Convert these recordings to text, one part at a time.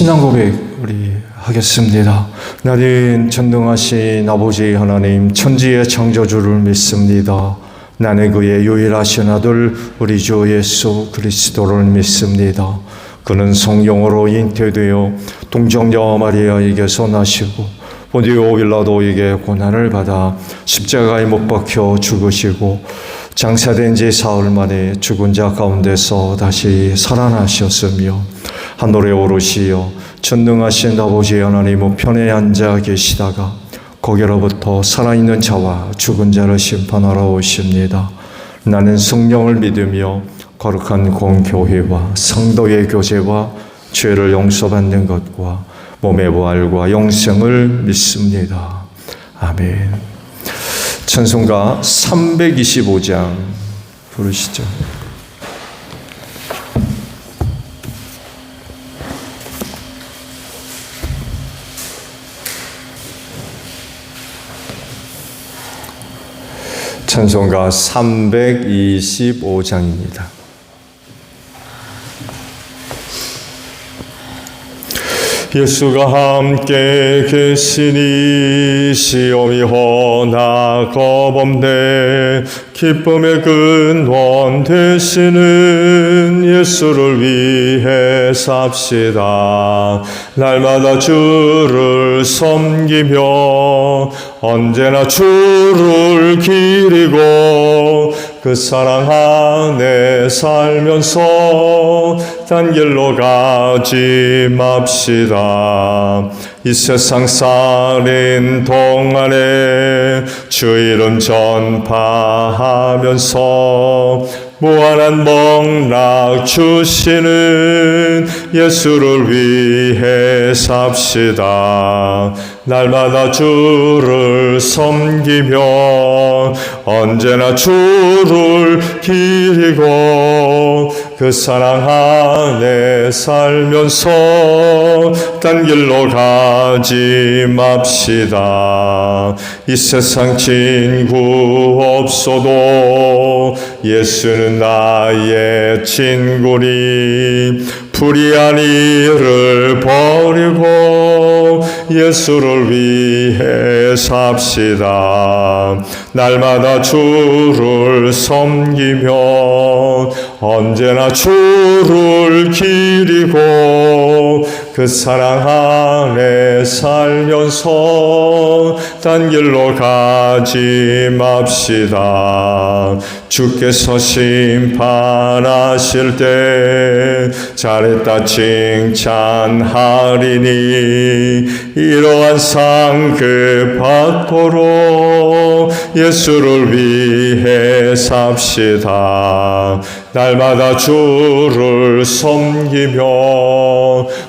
신앙 고백 우리 하겠습니다. 나는 전능하신 아버지 하나님 천지의 창조주를 믿습니다. 나는 그의 유일하신 아들 우리 주 예수 그리스도를 믿습니다. 그는 성령으로 잉태되어 동정녀 마리아에게서 나시고 본디오 빌라도에게 고난을 받아 십자가에 못 박혀 죽으시고 장사된 지 사흘 만에 죽은 자 가운데서 다시 살아나셨으며 하늘에 오르시어 전능하신 아버지 하나님 우편에 앉아 계시다가 거기로부터 살아있는 자와 죽은 자를 심판하러 오십니다. 나는 성령을 믿으며 거룩한 공교회와 성도의 교제와 죄를 용서받는 것과 몸의 부활과 영생을 믿습니다. 아멘. 찬송가 325장 부르시죠. 찬송가 325장입니다. 예수가 함께 계시니 시험이 허나 겁없네 기쁨의 근원 되시는 예수를 위해 삽시다. 날마다 주를 섬기며 언제나 주를 기리고 그 사랑 안에 살면서 딴 길로 가지 맙시다. 이 세상 살인 동안에 주 이름 전파하면서 무한한 복락 주시는 예수를 위해 삽시다. 날마다 주를 섬기며 언제나 주를 기리고 그 사랑 안에 살면서 딴 길로 가지 맙시다. 이 세상 친구 없어도 예수는 나의 친구니 불의한 일을 버리고 예수를 위해 삽시다. 날마다 주를 섬기며 언제나 주를 기리고 그 사랑 안에 살면서 딴 길로 가지 맙시다. 주께서 심판하실 때 잘했다 칭찬하리니 이러한 상급 받도록 예수를 위해 삽시다. 날마다 주를 섬기며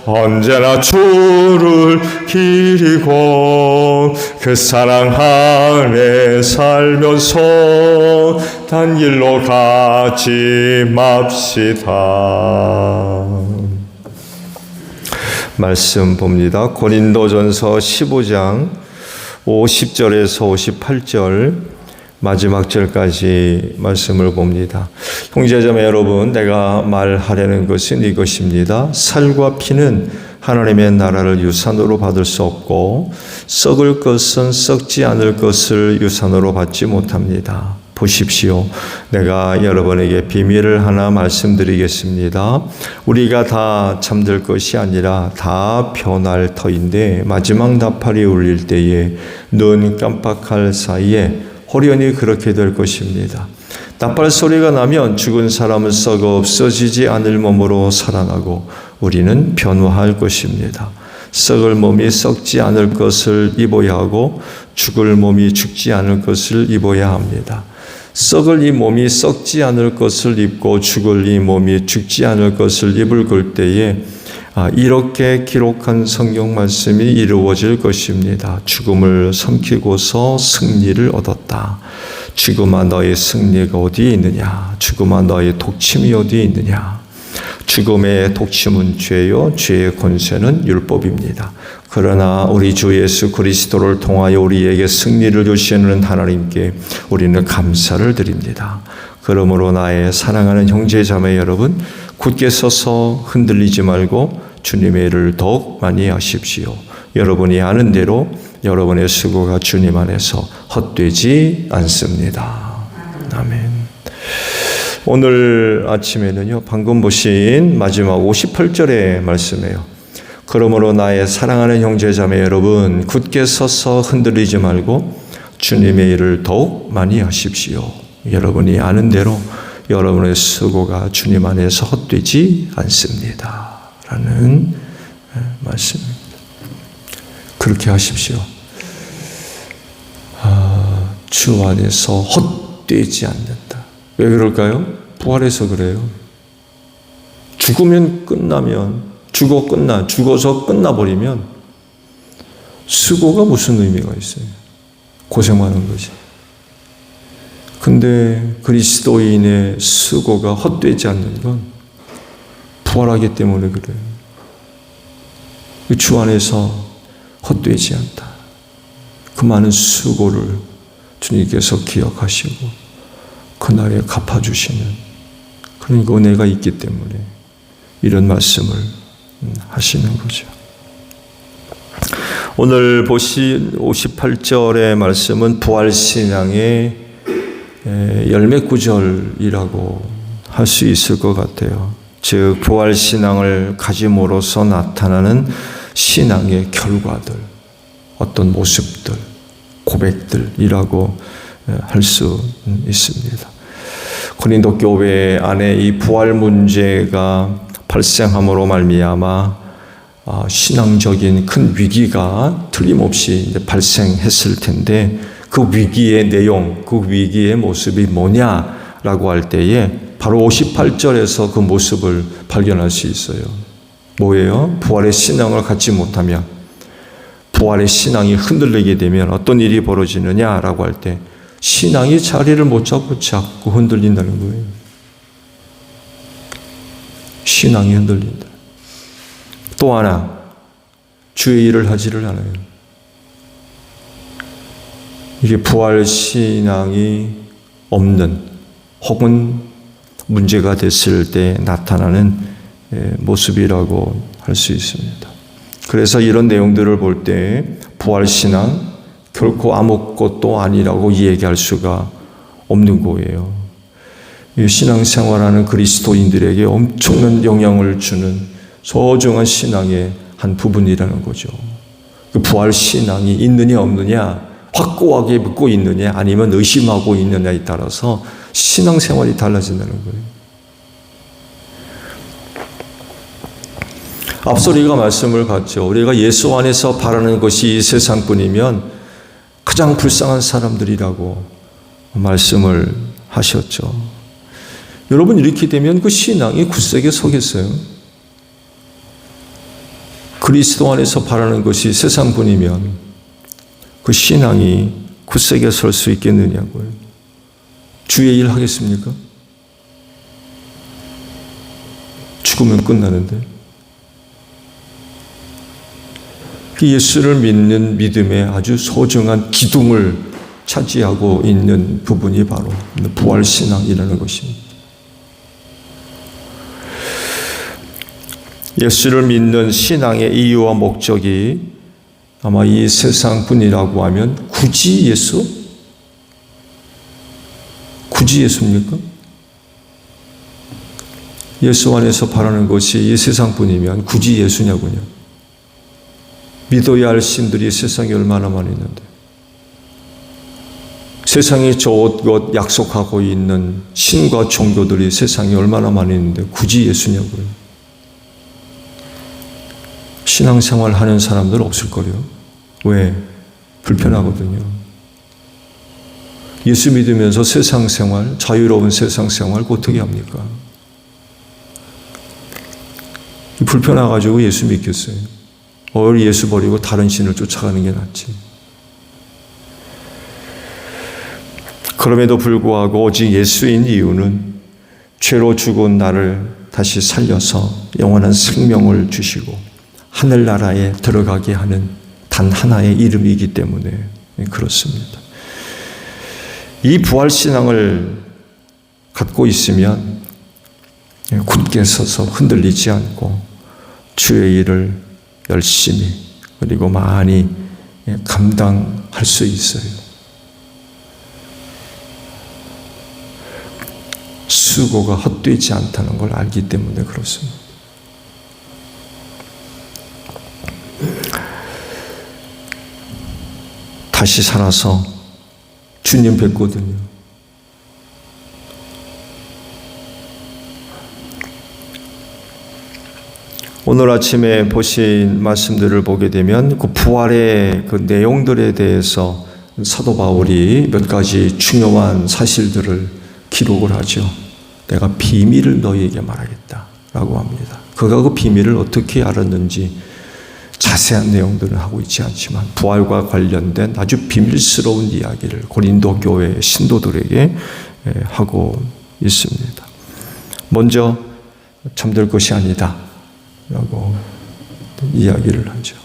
언제나 주를 기리고 그 사랑 안에 살면서 딴 길로 가지 맙시다. 말씀 봅니다. 고린도전서 15장 50절에서 58절 마지막 절까지 말씀을 봅니다. 형제자매 여러분, 내가 말하려는 것은 이것입니다. 살과 피는 하나님의 나라를 유산으로 받을 수 없고 썩을 것은 썩지 않을 것을 유산으로 받지 못합니다. 보십시오. 내가 여러분에게 비밀을 하나 말씀드리겠습니다. 우리가 다 잠들 것이 아니라 다 변할 터인데 마지막 나팔이 울릴 때에 눈 깜빡할 사이에 호련히 그렇게 될 것입니다. 나팔 소리가 나면 죽은 사람은 썩어 없어지지 않을 몸으로 살아나고 우리는 변화할 것입니다. 썩을 몸이 썩지 않을 것을 입어야 하고 죽을 몸이 죽지 않을 것을 입어야 합니다. 썩을 이 몸이 썩지 않을 것을 입고 죽을 이 몸이 죽지 않을 것을 입을 그때에 이렇게 기록한 성경 말씀이 이루어질 것입니다. 죽음을 삼키고서 승리를 얻었다. 죽음아 너의 승리가 어디에 있느냐? 죽음아 너의 독침이 어디에 있느냐? 죽음의 독침은 죄요, 죄의 권세는 율법입니다. 그러나 우리 주 예수 그리스도를 통하여 우리에게 승리를 주시는 하나님께 우리는 감사를 드립니다. 그러므로 나의 사랑하는 형제 자매 여러분, 굳게 서서 흔들리지 말고 주님의 일을 더욱 많이 하십시오. 여러분이 아는 대로 여러분의 수고가 주님 안에서 헛되지 않습니다. 아멘. 오늘 아침에는요, 방금 보신 마지막 58절의 말씀이에요. 그러므로 나의 사랑하는 형제자매 여러분, 굳게 서서 흔들리지 말고 주님의 일을 더욱 많이 하십시오. 여러분이 아는 대로 여러분의 수고가 주님 안에서 헛되지 않습니다. 라는 말씀입니다. 그렇게 하십시오. 주 안에서 헛되지 않는다. 왜 그럴까요? 부활해서 그래요. 죽으면 끝나면, 죽어서 끝나버리면 수고가 무슨 의미가 있어요? 고생하는 거지. 근데 그리스도인의 수고가 헛되지 않는 건 부활하기 때문에 그래요. 주 안에서 헛되지 않다. 그 많은 수고를 주님께서 기억하시고 그날에 갚아주시는 그런 은혜가 있기 때문에 이런 말씀을 하시는 거죠. 오늘 보신 58절의 말씀은 부활신앙의 열매구절이라고 할 수 있을 것 같아요. 즉 부활신앙을 가짐으로써 나타나는 신앙의 결과들, 어떤 모습들, 고백들이라고 할 수 있습니다. 고린도 교회 안에 이 부활 문제가 발생함으로 말미암아 신앙적인 큰 위기가 틀림없이 발생했을 텐데, 그 위기의 내용, 그 위기의 모습이 뭐냐라고 할 때에 바로 58절에서 그 모습을 발견할 수 있어요. 뭐예요? 부활의 신앙을 갖지 못하면, 부활의 신앙이 흔들리게 되면 어떤 일이 벌어지느냐라고 할 때 신앙이 자리를 못 잡고 자꾸 흔들린다는 거예요. 신앙이 흔들린다. 또 하나, 주의 일을 하지를 않아요. 이게 부활 신앙이 없는, 혹은 문제가 됐을 때 나타나는 모습이라고 할 수 있습니다. 그래서 이런 내용들을 볼 때 부활 신앙 결코 아무것도 아니라고 얘기할 수가 없는 거예요. 신앙생활하는 그리스도인들에게 엄청난 영향을 주는 소중한 신앙의 한 부분이라는 거죠. 그 부활 신앙이 있느냐 없느냐, 확고하게 믿고 있느냐 아니면 의심하고 있느냐에 따라서 신앙생활이 달라진다는 거예요. 앞서 우리가 말씀을 봤죠. 우리가 예수 안에서 바라는 것이 이 세상뿐이면 가장 불쌍한 사람들이라고 말씀을 하셨죠. 여러분, 이렇게 되면 그 신앙이 굳세게 서겠어요? 그리스도 안에서 바라는 것이 세상뿐이면 그 신앙이 굳세게 설 수 있겠느냐고요. 주의 일 하겠습니까? 죽으면 끝나는데. 그 예수를 믿는 믿음의 아주 소중한 기둥을 차지하고 있는 부분이 바로 부활신앙이라는 것입니다. 예수를 믿는 신앙의 이유와 목적이 아마 이 세상뿐이라고 하면 굳이 예수? 굳이 예수입니까? 예수 안에서 바라는 것이 이 세상뿐이면 굳이 예수냐고요. 믿어야 할 신들이 세상에 얼마나 많이 있는데, 세상에 좋은 것 약속하고 있는 신과 종교들이 세상에 얼마나 많이 있는데 굳이 예수냐고요. 신앙생활 하는 사람들 없을 거예요. 왜? 불편하거든요. 예수 믿으면서 세상생활, 자유로운 세상생활 어떻게 합니까? 불편해가지고 예수 믿겠어요. 예수 버리고 다른 신을 쫓아가는 게 낫지. 그럼에도 불구하고 오직 예수인 이유는 죄로 죽은 나를 다시 살려서 영원한 생명을 주시고 하늘나라에 들어가게 하는 단 하나의 이름이기 때문에 그렇습니다. 이 부활신앙을 갖고 있으면 굳게 서서 흔들리지 않고 주의 일을 열심히 그리고 많이 감당할 수 있어요. 수고가 헛되지 않다는 걸 알기 때문에 그렇습니다. 다시 살아서 주님 뵙거든요. 오늘 아침에 보신 말씀들을 보게 되면 그 부활의 그 내용들에 대해서 사도 바울이 몇 가지 중요한 사실들을 기록을 하죠. 내가 비밀을 너희에게 말하겠다 라고 합니다. 그가 그 비밀을 어떻게 알았는지 자세한 내용들은 하고 있지 않지만 부활과 관련된 아주 비밀스러운 이야기를 고린도 교회 신도들에게 하고 있습니다. 먼저 잠들 것이 아니다 라고 이야기를 하죠.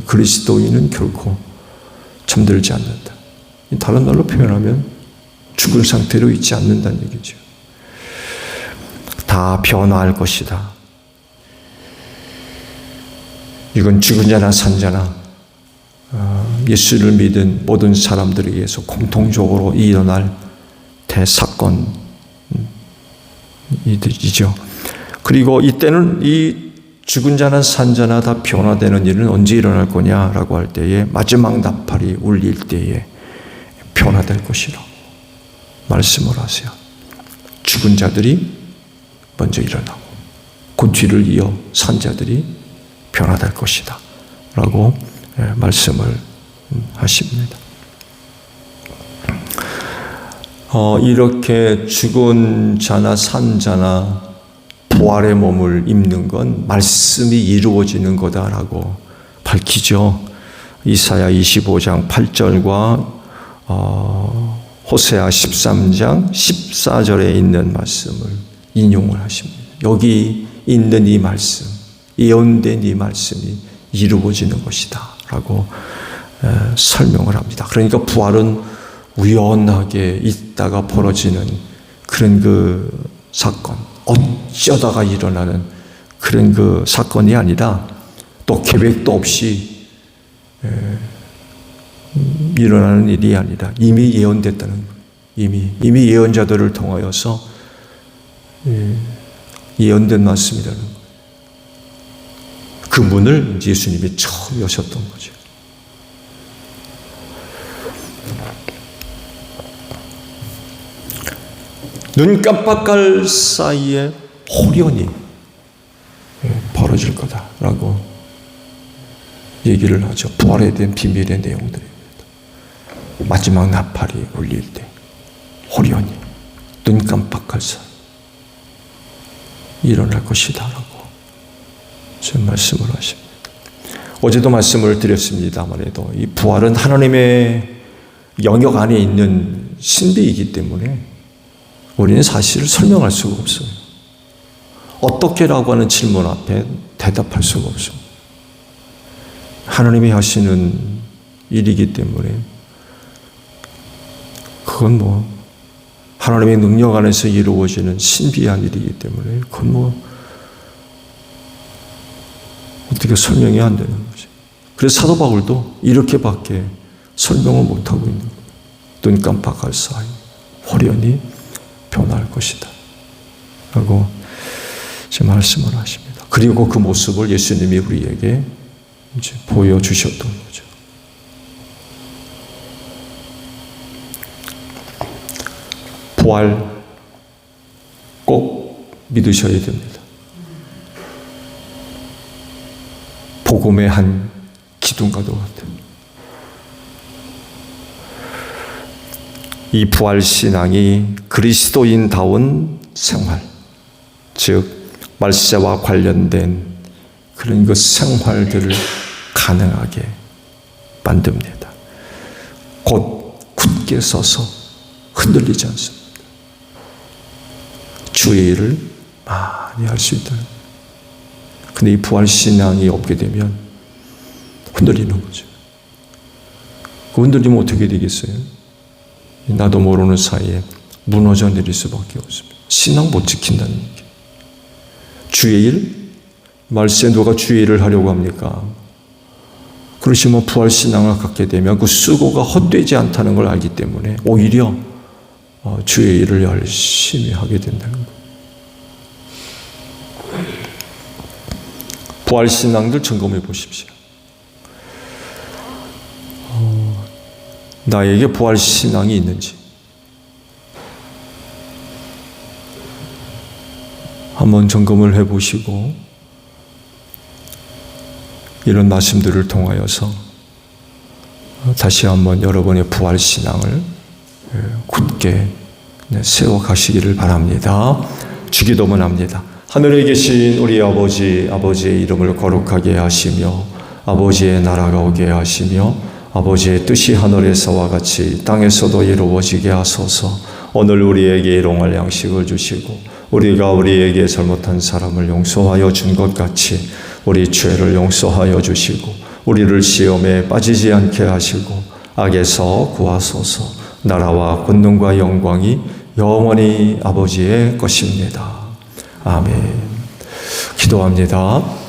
그리스도인은 결코 잠들지 않는다. 다른 말로 표현하면 죽은 상태로 있지 않는다는 얘기죠. 다 변화할 것이다. 이건 죽은 자나 산 자나 예수를 믿은 모든 사람들에게서 공통적으로 일어날 대사건이죠. 그리고 이때는 이 죽은 자나 산 자나 다 변화되는 일은 언제 일어날 거냐라고 할 때에 마지막 나팔이 울릴 때에 변화될 것이라고 말씀을 하세요. 죽은 자들이 먼저 일어나고 그 뒤를 이어 산 자들이 변화될 것이다 라고 말씀을 하십니다. 이렇게 죽은 자나 산 자나 부활의 몸을 입는 건 말씀이 이루어지는 거다라고 밝히죠. 이사야 25장 8절과 호세아 13장 14절에 있는 말씀을 인용을 하십니다. 여기 있는 이 말씀, 예언된 이 말씀이 이루어지는 것이다 라고 설명을 합니다. 그러니까 부활은 우연하게 있다가 벌어지는 그런 그 사건, 어쩌다가 일어나는 그런 그 사건이 아니라 또 계획도 없이 일어나는 일이 아니라 이미 예언됐다는 거예요. 이미 예언자들을 통하여서 예언된 말씀이라는 거예요. 그 문을 예수님이 처음 여셨던 거죠. 눈 깜빡할 사이에 호련히 벌어질 거다라고 얘기를 하죠. 부활에 대한 비밀의 내용들입니다. 마지막 나팔이 울릴 때 호련히 눈 깜빡할 사이 일어날 것이다라고 지금 말씀을 하십니다. 어제도 말씀을 드렸습니다만에도 이 부활은 하나님의 영역 안에 있는 신비이기 때문에 우리는 사실을 설명할 수가 없어요. 어떻게라고 하는 질문 앞에 대답할 수가 없어요. 하나님이 하시는 일이기 때문에 그건 하나님의 능력 안에서 이루어지는 신비한 일이기 때문에 그건 어떻게 설명이 안 되는 거죠. 그래서 사도 바울도 이렇게밖에 설명을 못하고 있는 거예요. 눈 깜빡할 사이 호련히 변할 것이다 라고 지금 말씀을 하십니다. 그리고 그 모습을 예수님이 우리에게 이제 보여주셨던 거죠. 부활 꼭 믿으셔야 됩니다. 복음의 한 기둥과도 같아요. 이 부활신앙이 그리스도인다운 생활, 즉 말세와 관련된 그런 그 생활들을 가능하게 만듭니다. 곧 굳게 서서 흔들리지 않습니다. 주의 일을 많이 할 수 있다는 거예요. 근데 이 부활신앙이 없게 되면 흔들리는 거죠. 그 흔들리면 어떻게 되겠어요? 나도 모르는 사이에 무너져 내릴 수밖에 없습니다. 신앙 못 지킨다는 얘기. 주의 일? 말세 누가 주의 일을 하려고 합니까? 그러시면 부활신앙을 갖게 되면 그 수고가 헛되지 않다는 걸 알기 때문에 오히려 주의 일을 열심히 하게 된다는 거예요. 부활신앙들 점검해 보십시오. 나에게 부활신앙이 있는지 한번 점검을 해보시고 이런 말씀들을 통하여서 다시 한번 여러분의 부활신앙을 굳게 세워가시기를 바랍니다. 주기도문 합니다. 하늘에 계신 우리 아버지, 아버지의 이름을 거룩하게 하시며 아버지의 나라가 오게 하시며 아버지의 뜻이 하늘에서와 같이 땅에서도 이루어지게 하소서. 오늘 우리에게 일용할 양식을 주시고 우리가 우리에게 잘못한 사람을 용서하여 준 것 같이 우리 죄를 용서하여 주시고 우리를 시험에 빠지지 않게 하시고 악에서 구하소서. 나라와 권능과 영광이 영원히 아버지의 것입니다. 아멘. 기도합니다.